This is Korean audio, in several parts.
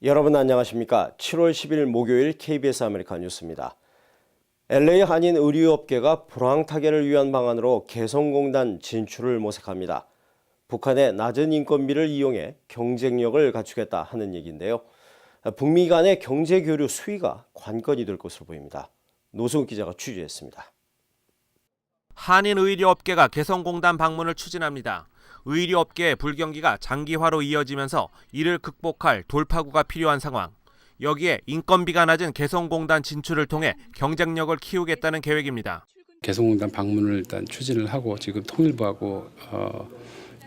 여러분 안녕하십니까? 7월 10일 목요일 KBS 아메리카 뉴스입니다. LA 한인 의류업계가 불황 타개를 위한 방안으로 개성공단 진출을 모색합니다. 북한의 낮은 인건비를 이용해 경쟁력을 갖추겠다 하는 얘기인데요. 북미 간의 경제 교류 수위가 관건이 될 것으로 보입니다. 노승욱 기자가 취재했습니다. 한인 의류업계가 개성공단 방문을 추진합니다. 의류업계의 불경기가 장기화로 이어지면서 이를 극복할 돌파구가 필요한 상황. 여기에 인건비가 낮은 개성공단 진출을 통해 경쟁력을 키우겠다는 계획입니다. 개성공단 방문을 일단 추진을 하고 지금 통일부하고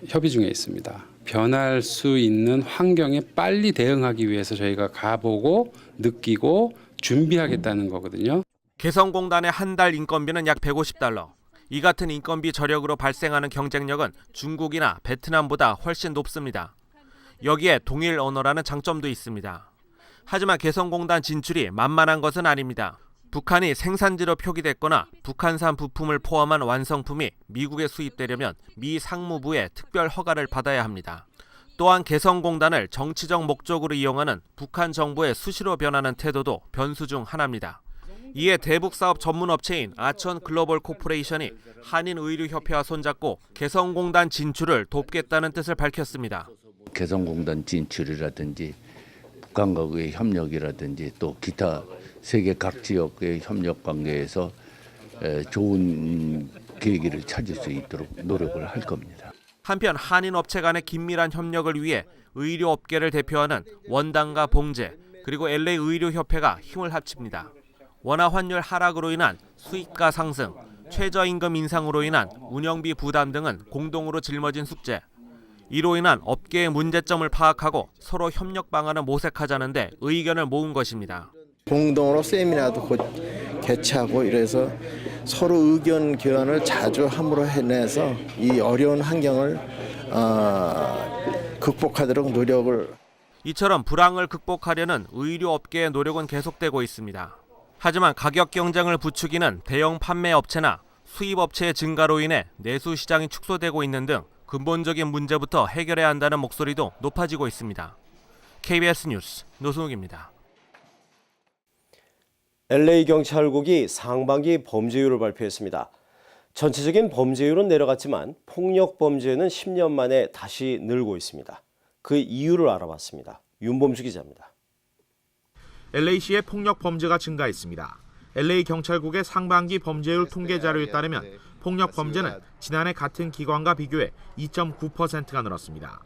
협의 중에 있습니다. 변할 수 있는 환경에 빨리 대응하기 위해서 저희가 가보고 느끼고 준비하겠다는 거거든요. 개성공단의 한 달 인건비는 약 $150. 이 같은 인건비 저력으로 발생하는 경쟁력은 중국이나 베트남보다 훨씬 높습니다. 여기에 동일 언어라는 장점도 있습니다. 하지만 개성공단 진출이 만만한 것은 아닙니다. 북한이 생산지로 표기됐거나 북한산 부품을 포함한 완성품이 미국에 수입되려면 미 상무부의 특별 허가를 받아야 합니다. 또한 개성공단을 정치적 목적으로 이용하는 북한 정부의 수시로 변하는 태도도 변수 중 하나입니다. 이에 대북 사업 전문 업체인 아천 글로벌 코퍼레이션이 한인 의류협회와 손잡고 개성공단 진출을 돕겠다는 뜻을 밝혔습니다. 개성공단 진출이라든지 북한과의 협력이라든지 또 기타 세계 각 지역의 협력 관계에서 좋은 계기를 찾을 수 있도록 노력을 할 겁니다. 한편 한인 업체 간의 긴밀한 협력을 위해 의류업계를 대표하는 원당과 봉제 그리고 LA 의류협회가 힘을 합칩니다. 원화 환율 하락으로 인한 수입가 상승, 최저임금 인상으로 인한 운영비 부담 등은 공동으로 짊어진 숙제. 이로 인한 업계의 문제점을 파악하고 서로 협력 방안을 모색하자는데 의견을 모은 것입니다. 공동으로 세미나도 곧 개최하고 이래서 서로 의견 교환을 자주 함으로 해내서 이 어려운 환경을 극복하도록 노력을. 이처럼 불황을 극복하려는 의류업계의 노력은 계속되고 있습니다. 하지만 가격 경쟁을 부추기는 대형 판매 업체나 수입 업체의 증가로 인해 내수 시장이 축소되고 있는 등 근본적인 문제부터 해결해야 한다는 목소리도 높아지고 있습니다. KBS 뉴스 노승욱입니다. LA 경찰국이 상반기 범죄율을 발표했습니다. 전체적인 범죄율은 내려갔지만 폭력 범죄는 10년 만에 다시 늘고 있습니다. 그 이유를 알아봤습니다. 윤범수 기자입니다. LA시의 폭력 범죄가 증가했습니다. LA 경찰국의 상반기 범죄율 통계 자료에 따르면 폭력 범죄는 지난해 같은 기간과 비교해 2.9%가 늘었습니다.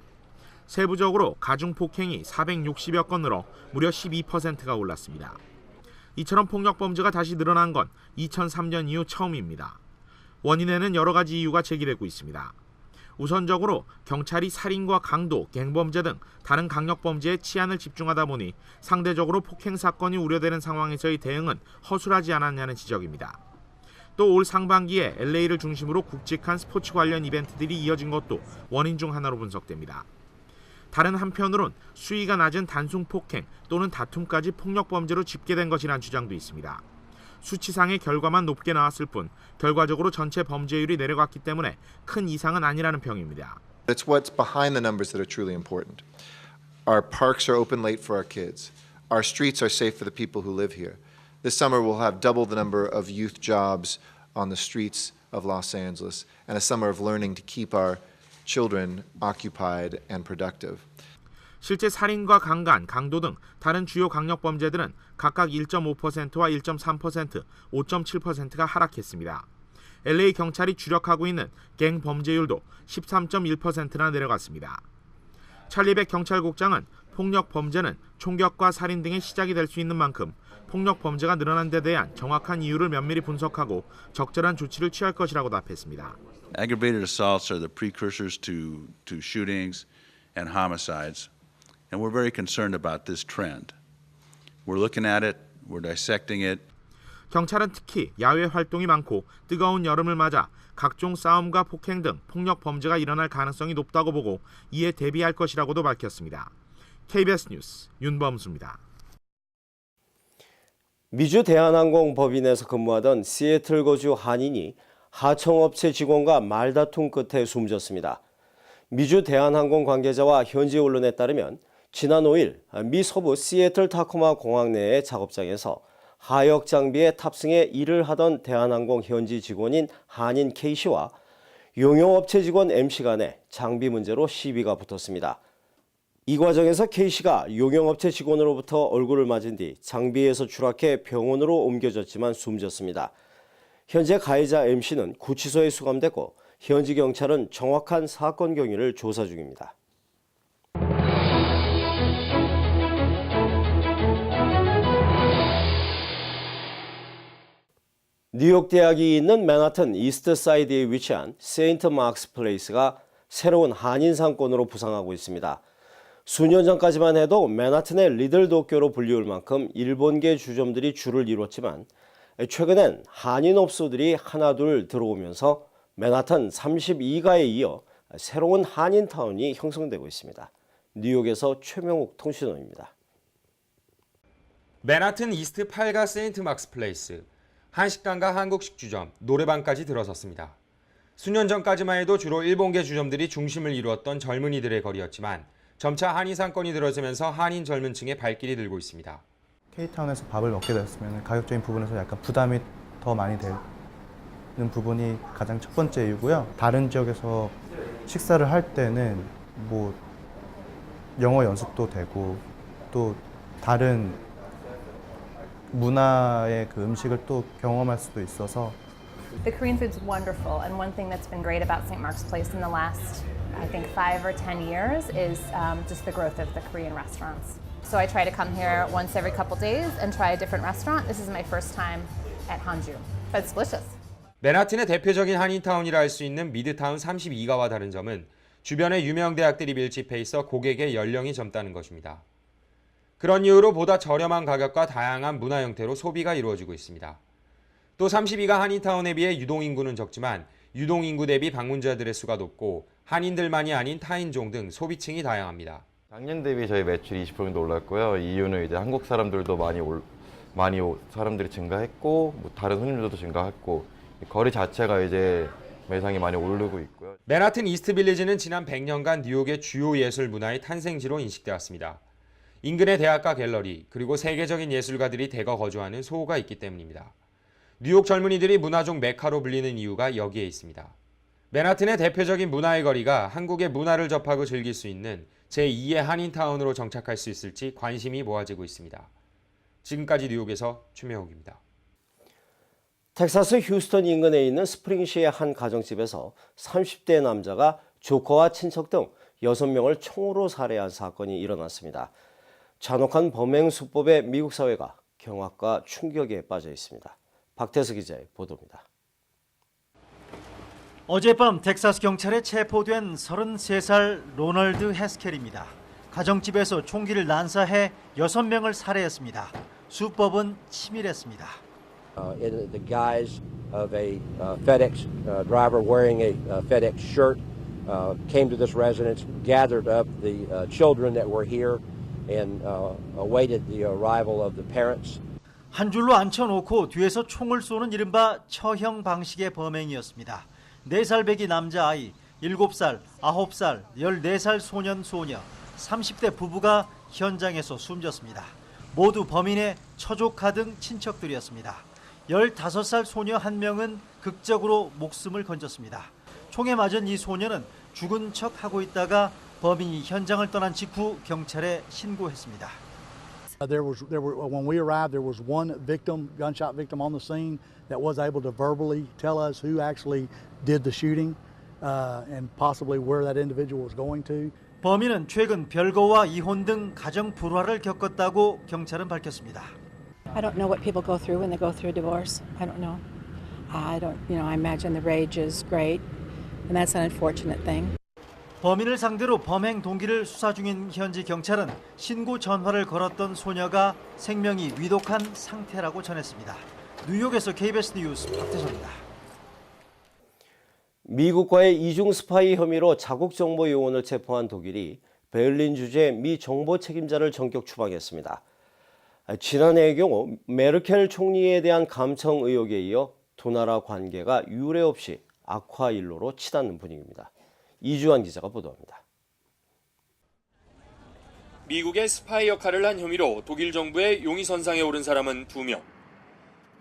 세부적으로 가중폭행이 460여 건 늘어 무려 12%가 올랐습니다. 이처럼 폭력 범죄가 다시 늘어난 건 2003년 이후 처음입니다. 원인에는 여러 가지 이유가 제기되고 있습니다. 우선적으로 경찰이 살인과 강도, 갱범죄 등 다른 강력범죄에 치안을 집중하다 보니 상대적으로 폭행 사건이 우려되는 상황에서의 대응은 허술하지 않았냐는 지적입니다. 또 올 상반기에 LA를 중심으로 굵직한 스포츠 관련 이벤트들이 이어진 것도 원인 중 하나로 분석됩니다. 다른 한편으론 수위가 낮은 단순 폭행 또는 다툼까지 폭력 범죄로 집계된 것이란 주장도 있습니다. 수치상의 결과만 높게 나왔을 뿐 결과적으로 전체 범죄율이 내려갔기 때문에 큰 이상은 아니라는 평입니다. It's what's behind the numbers that are truly important. Our parks are open late for our kids. Our streets are safe for the people who live here. This summer we'll have double the number of youth jobs on the streets of Los Angeles and a summer of learning to keep our children occupied and productive. 실제 살인과 강간, 강도 등 다른 주요 강력범죄들은 각각 1.5%와 1.3%, 5.7%가 하락했습니다. LA 경찰이 주력하고 있는 갱 범죄율도 13.1%나 내려갔습니다. 찰리백 경찰국장은 폭력 범죄는 총격과 살인 등의 시작이 될 수 있는 만큼 폭력 범죄가 늘어난 데 대한 정확한 이유를 면밀히 분석하고 적절한 조치를 취할 것이라고 답했습니다. Aggravated assaults are the precursors to shootings and homicides. And we're very concerned about this trend. We're looking at it, we're dissecting it. 경찰은 특히 야외 활동이 많고 뜨거운 여름을 맞아 각종 싸움과 폭행 등 폭력 범죄가 일어날 가능성이 높다고 보고 이에 대비할 것이라고도 밝혔습니다. KBS 뉴스 윤범수입니다. 미주 대한항공 법인에서 근무하던 시애틀 거주 한인이 하청업체 직원과 말다툼 끝에 숨졌습니다. 미주 대한항공 관계자와 현지 언론에 따르면 지난 5일 미 서부 시애틀 타코마 공항 내의 작업장에서 하역 장비에 탑승해 일을 하던 대한항공 현지 직원인 한인 K씨와 용역업체 직원 M씨 간에 장비 문제로 시비가 붙었습니다. 이 과정에서 K씨가 용역업체 직원으로부터 얼굴을 맞은 뒤 장비에서 추락해 병원으로 옮겨졌지만 숨졌습니다. 현재 가해자 M씨는 구치소에 수감됐고 현지 경찰은 정확한 사건 경위를 조사 중입니다. 뉴욕 대학이 있는 맨하튼 이스트 사이드에 위치한 세인트 마크스 플레이스가 새로운 한인 상권으로 부상하고 있습니다. 수년 전까지만 해도 맨하튼의 리들 도쿄로 불리울 만큼 일본계 주점들이 줄을 이뤘지만 최근엔 한인 업소들이 하나둘 들어오면서 맨하튼 32가에 이어 새로운 한인타운이 형성되고 있습니다. 뉴욕에서 최명욱 통신원입니다. 맨하튼 이스트 8가 세인트 막스 플레이스, 한식당과 한국식 주점, 노래방까지 들어섰습니다. 수년 전까지만 해도 주로 일본계 주점들이 중심을 이루었던 젊은이들의 거리였지만 점차 한인 상권이 들어서면서 한인 젊은 층의 발길이 늘고 있습니다. K타운에서 밥을 먹게 되었으면 가격적인 부분에서 약간 부담이 더 많이 되는 부분이 가장 첫 번째 이유고요. 다른 지역에서 식사를 할 때는 뭐 영어 연습도 되고 또 다른 문화의 그 음식을 또 경험할 수도 있어서 The Korean food's wonderful, and one thing that's been great about St. Mark's Place in the last, I think, 5 or 10 years is just the growth of the Korean restaurants. So I try to come here once every couple days and try a different restaurant. This is my first time at Hanju, but it's delicious. 맨하튼의 대표적인 한인타운이라 할 수 있는 미드타운 32가와 다른 점은 주변의 유명 대학들이 밀집해 있어 고객의 연령이 젊다는 것입니다. 그런 이유로 보다 저렴한 가격과 다양한 문화 형태로 소비가 이루어지고 있습니다. 또 32가 한인타운에 비해 유동인구는 적지만 유동인구 대비 방문자들의 수가 높고 한인들만이 아닌 타인종 등 소비층이 다양합니다. 작년 대비 저희 매출이 20% 정도 올랐고요. 이유는 이제 한국 사람들도 많이 사람들이 증가했고 뭐 다른 손님들도 증가했고 거리 자체가 이제 매상이 많이 오르고 있고요. 맨하튼 이스트 빌리지는 지난 100년간 뉴욕의 주요 예술 문화의 탄생지로 인식되었습니다. 인근의 대학가 갤러리 그리고 세계적인 예술가들이 대거 거주하는 소호가 있기 때문입니다. 뉴욕 젊은이들이 문화적 메카로 불리는 이유가 여기에 있습니다. 맨하튼의 대표적인 문화의 거리가 한국의 문화를 접하고 즐길 수 있는 제2의 한인타운으로 정착할 수 있을지 관심이 모아지고 있습니다. 지금까지 뉴욕에서 최명욱입니다. 텍사스 휴스턴 인근에 있는 스프링시의 한 가정집에서 30대 남자가 조커와 친척 등 6명을 총으로 살해한 사건이 일어났습니다. 잔혹한 범행 수법에 미국 사회가 경악과 충격에 빠져 있습니다. 박태수 기자의 보도입니다. 어젯밤 텍사스 경찰에 체포된 33살 로널드 헤스켈입니다. 가정집에서 총기를 난사해 6명을 살해했습니다. 수법은 치밀했습니다. In the guise of a FedEx driver wearing a FedEx shirt, came to this residence, gathered up the children that were here, and awaited the arrival of the parents. 한 줄로 앉혀놓고 뒤에서 총을 쏘는 이른바 처형 방식의 범행이었습니다. 4살 배기 남자아이, 7살, 9살, 14살 소년, 소녀, 30대 부부가 현장에서 숨졌습니다. 모두 범인의 처조카 등 친척들이었습니다. 15살 소녀 1명은 극적으로 목숨을 건졌습니다. 총에 맞은 이 소녀는 죽은 척하고 있다가 범인이 현장을 떠난 직후 경찰에 신고했습니다. When we arrived, there was one victim, gunshot victim on the scene that was able to verbally tell us who actually did the shooting and possibly where that individual was going to. 범인은 최근 별거와 이혼 등 가정 불화를 겪었다고 경찰은 밝혔습니다. I don't know what people go through when they go through a divorce. I don't know. I imagine the rage is great, and that's an unfortunate thing. 범인을 상대로 범행 동기를 수사 중인 현지 경찰은 신고 전화를 걸었던 소녀가 생명이 위독한 상태라고 전했습니다. 뉴욕에서 KBS 뉴스 박태선입니다. 미국과의 이중 스파이 혐의로 자국 정보 요원을 체포한 독일이 베를린 주재 미 정보 책임자를 전격 추방했습니다. 지난해의 경우 메르켈 총리에 대한 감청 의혹에 이어 두 나라 관계가 유례 없이 악화 일로로 치닫는 분위기입니다. 이주환 기자가 보도합니다. 미국의 스파이 역할을 한 혐의로 독일 정부의 용의선상에 오른 사람은 2명.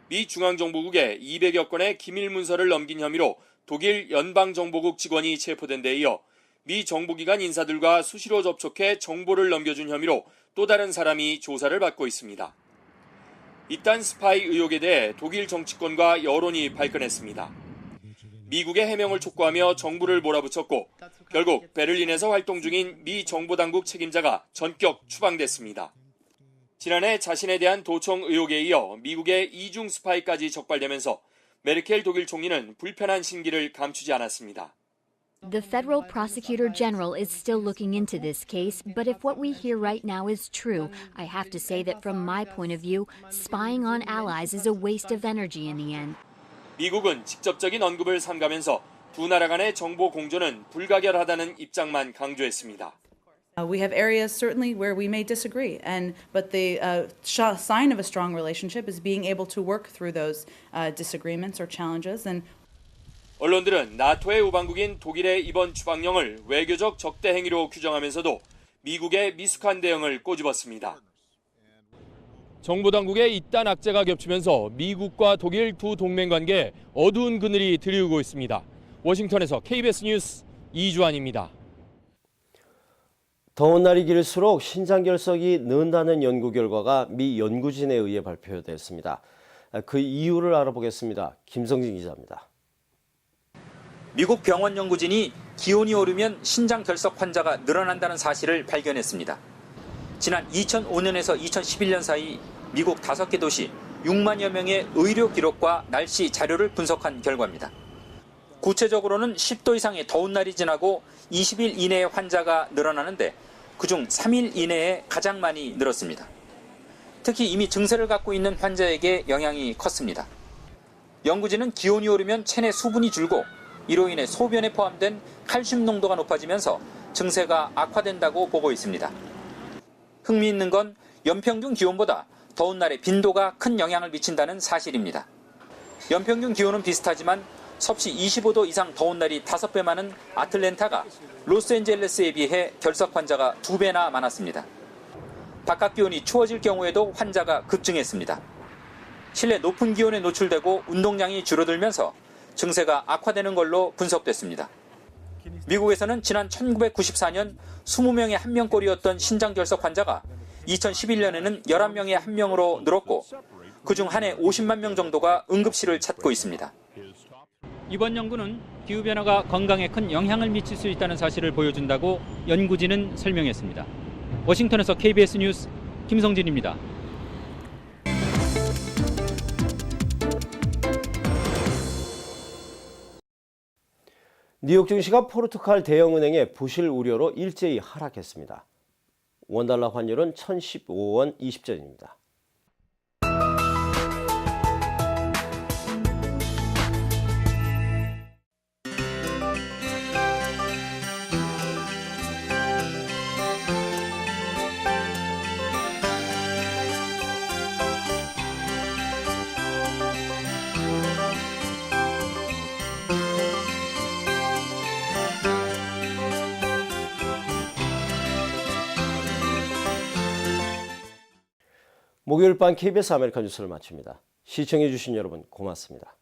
미 중앙정보국에 200여 건의 기밀 문서를 넘긴 혐의로 독일 연방정보국 직원이 체포된 데 이어 미 정보기관 인사들과 수시로 접촉해 정보를 넘겨준 혐의로 또 다른 사람이 조사를 받고 있습니다. 이딴 스파이 의혹에 대해 독일 정치권과 여론이 발끈했습니다. 미국의 해명을 촉구하며 정부를 몰아붙였고 결국 베를린에서 활동 중인 미 정보당국 책임자가 전격 추방됐습니다. 지난해 자신에 대한 도청 의혹에 이어 미국의 이중 스파이까지 적발되면서 메르켈 독일 총리는 불편한 심기를 감추지 않았습니다. The federal prosecutor general is still looking into this case, but if what we hear right now is true, I have to say that from my point of view, spying on allies is a waste of energy in the end. 미국은 직접적인 언급을 삼가면서 두 나라 간의 정보 공조는 불가결하다는 입장만 강조했습니다. We have areas certainly where we may disagree, but the sign of a strong relationship is being able to work through those disagreements or challenges. 언론들은 나토의 우방국인 독일의 이번 추방령을 외교적 적대 행위로 규정하면서도 미국의 미숙한 대응을 꼬집었습니다. 정보당국의 이딴 악재가 겹치면서 미국과 독일 두 동맹 관계에 어두운 그늘이 드리우고 있습니다. 워싱턴에서 KBS 뉴스 이주환입니다. 더운 날이 길수록 신장결석이 는다는 연구 결과가 미 연구진에 의해 발표됐습니다. 그 이유를 알아보겠습니다. 김성진 기자입니다. 미국 병원 연구진이 기온이 오르면 신장결석 환자가 늘어난다는 사실을 발견했습니다. 지난 2005년에서 2011년 사이 미국 5개 도시 6만여 명의 의료 기록과 날씨 자료를 분석한 결과입니다. 구체적으로는 10도 이상의 더운 날이 지나고 20일 이내에 환자가 늘어나는데 그중 3일 이내에 가장 많이 늘었습니다. 특히 이미 증세를 갖고 있는 환자에게 영향이 컸습니다. 연구진은 기온이 오르면 체내 수분이 줄고 이로 인해 소변에 포함된 칼슘 농도가 높아지면서 증세가 악화된다고 보고 있습니다. 흥미있는 건 연평균 기온보다 더운 날에 빈도가 큰 영향을 미친다는 사실입니다. 연평균 기온은 비슷하지만 섭씨 25도 이상 더운 날이 5배 많은 아틀랜타가 로스앤젤레스에 비해 결석 환자가 2배나 많았습니다. 바깥 기온이 추워질 경우에도 환자가 급증했습니다. 실내 높은 기온에 노출되고 운동량이 줄어들면서 증세가 악화되는 걸로 분석됐습니다. 미국에서는 지난 1994년 20명에 1명꼴이었던 신장결석 환자가 2011년에는 11명에 1명으로 늘었고 그중 한 해 50만 명 정도가 응급실을 찾고 있습니다. 이번 연구는 기후변화가 건강에 큰 영향을 미칠 수 있다는 사실을 보여준다고 연구진은 설명했습니다. 워싱턴에서 KBS 뉴스 김성진입니다. 뉴욕 증시가 포르투갈 대형은행의 부실 우려로 일제히 하락했습니다. 원달러 환율은 1,015원 20전입니다. 목요일 밤 KBS 아메리카 뉴스를 마칩니다. 시청해주신 여러분 고맙습니다.